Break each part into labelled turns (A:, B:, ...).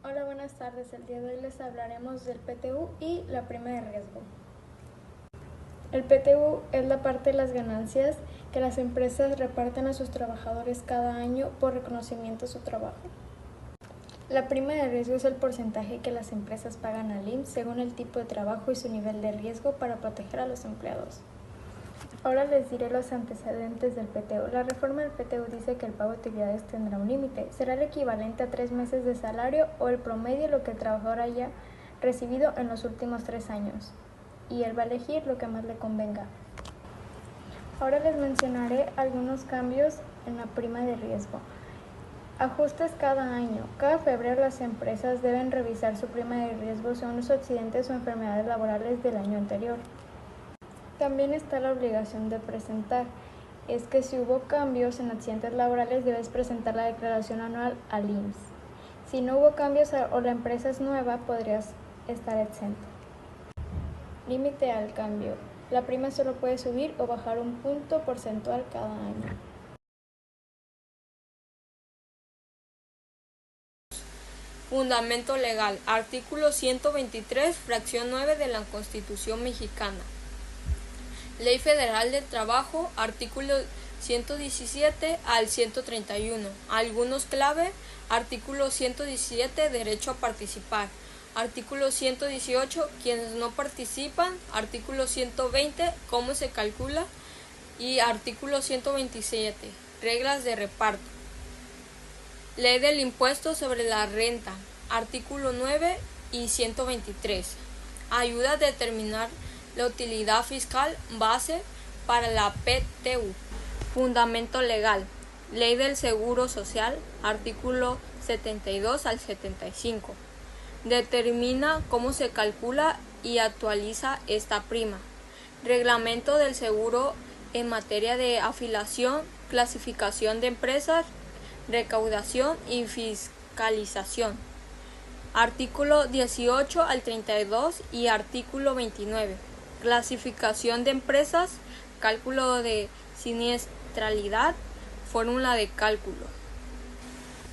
A: Hola, buenas tardes. El día de hoy les hablaremos del PTU y la prima de riesgo. El PTU es la parte de las ganancias que las empresas reparten a sus trabajadores cada año por reconocimiento a su trabajo. La prima de riesgo es el porcentaje que las empresas pagan al IMSS según el tipo de trabajo y su nivel de riesgo para proteger a los empleados. Ahora les diré los antecedentes del PTU. La reforma del PTU dice que el pago de utilidades tendrá un límite. Será el equivalente a 3 meses de salario o el promedio de lo que el trabajador haya recibido en los últimos 3 años. Y él va a elegir lo que más le convenga. Ahora les mencionaré algunos cambios en la prima de riesgo. Ajustes cada año. Cada febrero las empresas deben revisar su prima de riesgo según los accidentes o enfermedades laborales del año anterior. También está la obligación de presentar. Es que si hubo cambios en accidentes laborales debes presentar la declaración anual al IMSS. Si no hubo cambios o la empresa es nueva, podrías estar exento. Límite al cambio. La prima solo puede subir o bajar un punto porcentual cada año.
B: Fundamento legal. Artículo 123, fracción 9 de la Constitución Mexicana. Ley Federal del Trabajo, artículo 117 al 131. Algunos clave. Artículo 117, derecho a participar. Artículo 118, quienes no participan. Artículo 120, cómo se calcula. Y artículo 127, reglas de reparto. Ley del impuesto sobre la renta, artículo 9 y 123. Ayuda a determinar la utilidad fiscal base para la PTU. Fundamento legal. Ley del Seguro Social, artículo 72 al 75. Determina cómo se calcula y actualiza esta prima. Reglamento del seguro en materia de afiliación, clasificación de empresas, recaudación y fiscalización. Artículo 18 al 32 y artículo 29. Clasificación de empresas, cálculo de siniestralidad, fórmula de cálculo.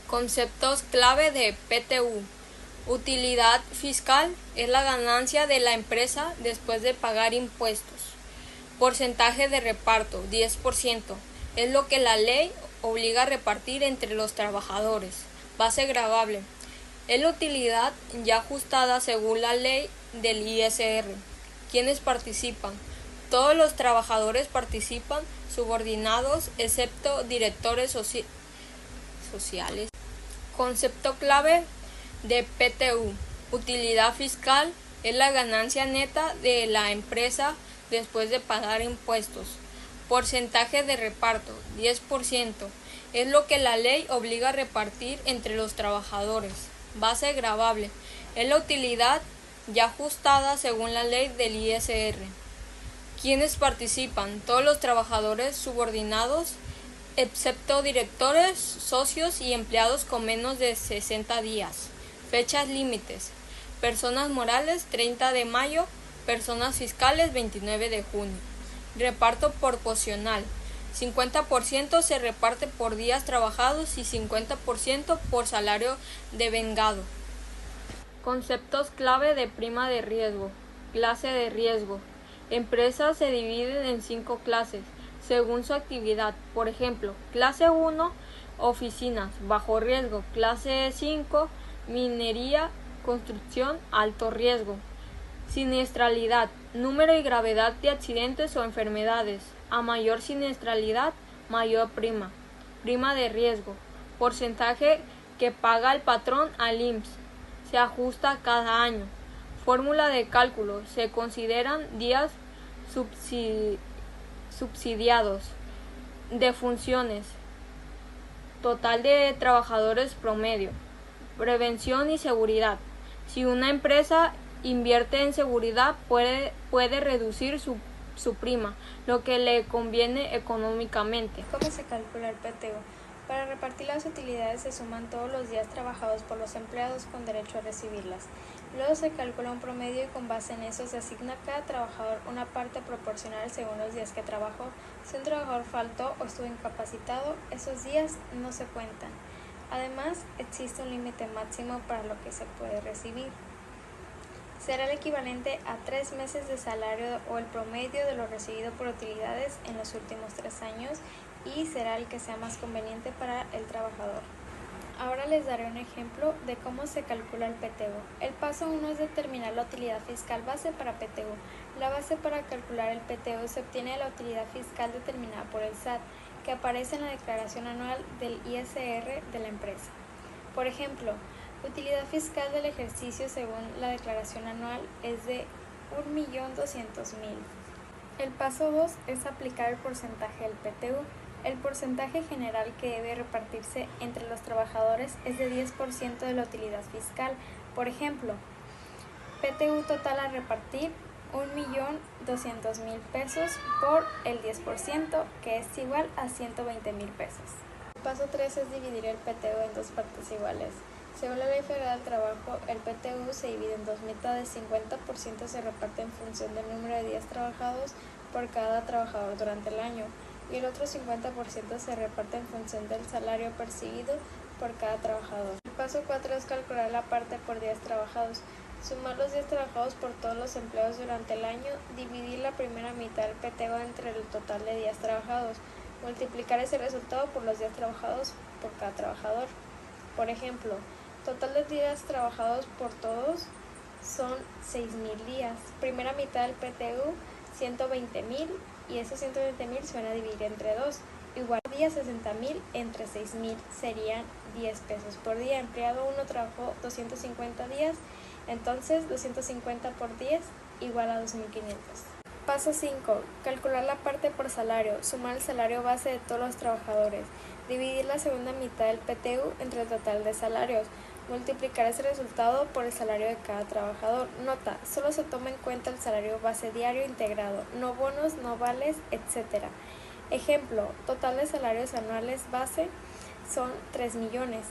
B: Conceptos clave de PTU. Utilidad fiscal es la ganancia de la empresa después de pagar impuestos. Porcentaje de reparto, 10%. Es lo que la ley obliga a repartir entre los trabajadores. Base gravable. Es la utilidad ya ajustada según la ley del ISR. ¿Quiénes participan? Todos los trabajadores participan, subordinados, excepto directores sociales. Concepto clave de PTU. Utilidad fiscal es la ganancia neta de la empresa después de pagar impuestos. Porcentaje de reparto, 10%. Es lo que la ley obliga a repartir entre los trabajadores. Base gravable. Es la utilidad ya ajustada según la ley del ISR. ¿Quiénes participan? Todos los trabajadores subordinados, excepto directores, socios y empleados con menos de 60 días. Fechas límites. Personas morales, 30 de mayo. Personas fiscales, 29 de junio. Reparto proporcional. 50% se reparte por días trabajados y 50% por salario devengado. Conceptos clave de prima de riesgo. Clase de riesgo. Empresas se dividen en 5 clases, según su actividad. Por ejemplo, clase 1, oficinas, bajo riesgo. Clase 5, minería, construcción, alto riesgo. Siniestralidad, número y gravedad de accidentes o enfermedades. A mayor siniestralidad, mayor prima. Prima de riesgo, porcentaje que paga el patrón al IMSS. Se ajusta cada año. Fórmula de cálculo, se consideran días subsidiados. Defunciones, total de trabajadores promedio. Prevención y seguridad. Si una empresa invierte en seguridad puede reducir su prima, lo que le conviene económicamente.
A: ¿Cómo se calcula el PTU? Para repartir las utilidades se suman todos los días trabajados por los empleados con derecho a recibirlas. Luego se calcula un promedio y con base en eso se asigna a cada trabajador una parte proporcional según los días que trabajó. Si un trabajador faltó o estuvo incapacitado, esos días no se cuentan. Además, existe un límite máximo para lo que se puede recibir. Será el equivalente a 3 meses de salario o el promedio de lo recibido por utilidades en los últimos 3 años y será el que sea más conveniente para el trabajador. Ahora les daré un ejemplo de cómo se calcula el PTU. El paso 1 es determinar la utilidad fiscal base para PTU. La base para calcular el PTU se obtiene de la utilidad fiscal determinada por el SAT, que aparece en la declaración anual del ISR de la empresa. Por ejemplo, utilidad fiscal del ejercicio según la declaración anual es de 1.200.000. El paso 2 es aplicar el porcentaje del PTU. El porcentaje general que debe repartirse entre los trabajadores es de 10% de la utilidad fiscal. Por ejemplo, PTU total a repartir 1.200.000 pesos por el 10%, que es igual a 120.000 pesos. El paso 3 es dividir el PTU en dos partes iguales. Según la Ley Federal del Trabajo, el PTU se divide en dos mitades. 50% se reparte en función del número de días trabajados por cada trabajador durante el año y el otro 50% se reparte en función del salario percibido por cada trabajador. El paso 4 es calcular la parte por días trabajados. Sumar los días trabajados por todos los empleados durante el año, dividir la primera mitad del PTU entre el total de días trabajados, multiplicar ese resultado por los días trabajados por cada trabajador. Por ejemplo, total de días trabajados por todos son 6.000 días. Primera mitad del PTU, 120.000, y esos 120.000 se van a dividir entre 2. Igual día 60.000 entre 6.000 serían 10 pesos por día. Empleado 1 trabajó 250 días, entonces 250 por 10 igual a 2.500. Paso 5. Calcular la parte por salario. Sumar el salario base de todos los trabajadores. Dividir la segunda mitad del PTU entre el total de salarios. Multiplicar ese resultado por el salario de cada trabajador. Nota, solo se toma en cuenta el salario base diario integrado, no bonos, no vales, etc. Ejemplo, total de salarios anuales base son 3 millones.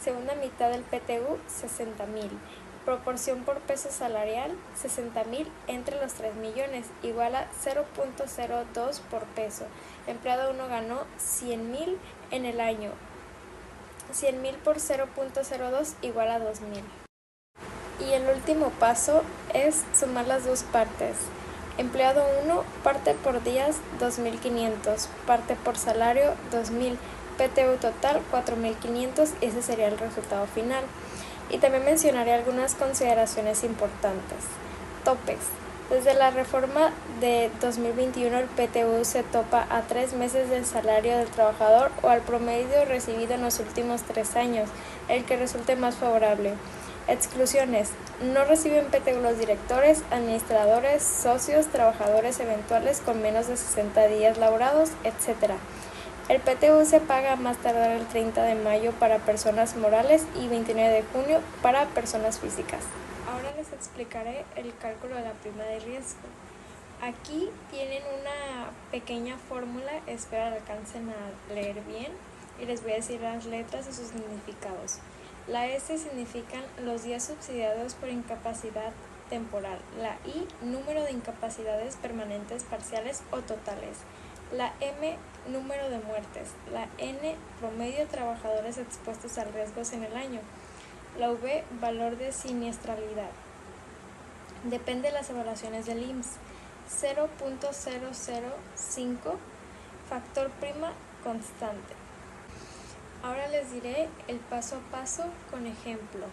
A: Segunda mitad del PTU, 60.000. Proporción por peso salarial, 60.000 entre los 3 millones, igual a 0.02 por peso. Empleado 1 ganó 100.000 en el año. 100.000 por 0.02 igual a 2.000. Y el último paso es sumar las dos partes. Empleado 1, parte por días 2.500, parte por salario 2.000, PTU total 4.500, ese sería el resultado final. Y también mencionaré algunas consideraciones importantes. Topes. Desde la reforma de 2021 el PTU se topa a 3 meses del salario del trabajador o al promedio recibido en los últimos 3 años, el que resulte más favorable. Exclusiones. No reciben PTU los directores, administradores, socios, trabajadores eventuales con menos de 60 días laborados, etc. El PTU se paga a más tardar el 30 de mayo para personas morales y 29 de junio para personas físicas. Ahora les explicaré el cálculo de la prima de riesgo. Aquí tienen una pequeña fórmula, espero la alcancen a leer bien y les voy a decir las letras y sus significados. La S significan los días subsidiados por incapacidad temporal. La I, número de incapacidades permanentes, parciales o totales. La M, número de muertes. La N, promedio de trabajadores expuestos a riesgos en el año. La V, valor de siniestralidad. Depende de las evaluaciones del IMSS. 0.005, factor prima constante. Ahora les diré el paso a paso con ejemplo.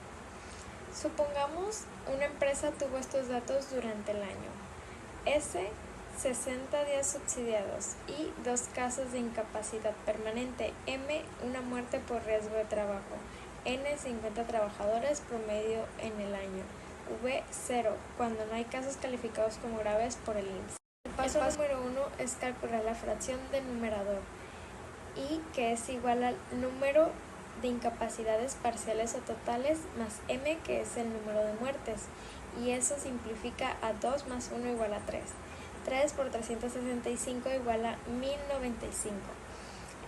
A: Supongamos una empresa tuvo estos datos durante el año. S, 60 días subsidiados y 2 casos de incapacidad permanente. M, una muerte por riesgo de trabajo. N, 50 trabajadores promedio en el año. V, 0, cuando no hay casos calificados como graves por el IMSS. El paso número 1 es calcular la fracción del numerador, I, que es igual al número de incapacidades parciales o totales, más M, que es el número de muertes, y eso simplifica a 2 más 1 igual a 3. 3 por 365 igual a 1095.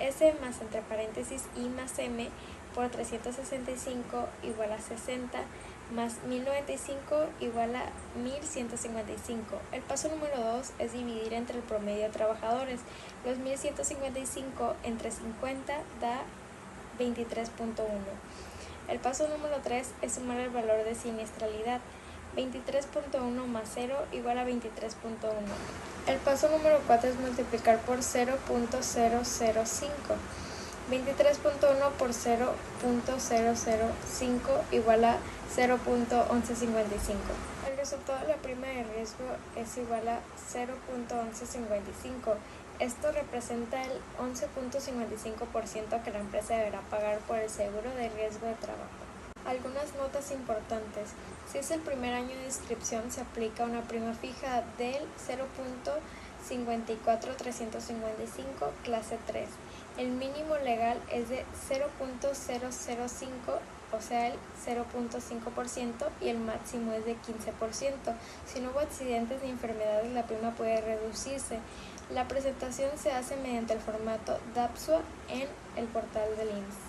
A: S más entre paréntesis I más M por 365 igual a 60 más 1095 igual a 1155. El paso número 2 es dividir entre el promedio de trabajadores. Los 1155 entre 50 da 23.1. El paso número 3 es sumar el valor de siniestralidad. 23.1 más 0 igual a 23.1. El paso número 4 es multiplicar por 0.005. 23.1 por 0.005 igual a 0.1155. El resultado de la prima de riesgo es igual a 0.1155. Esto representa el 11.55% que la empresa deberá pagar por el seguro de riesgo de trabajo. Algunas notas importantes. Si es el primer año de inscripción, se aplica una prima fija del 0.54355, clase 3. El mínimo legal es de 0.005, o sea, el 0.5%, y el máximo es de 15%. Si no hubo accidentes ni enfermedades, la prima puede reducirse. La presentación se hace mediante el formato DAPSUA en el portal del IMSS.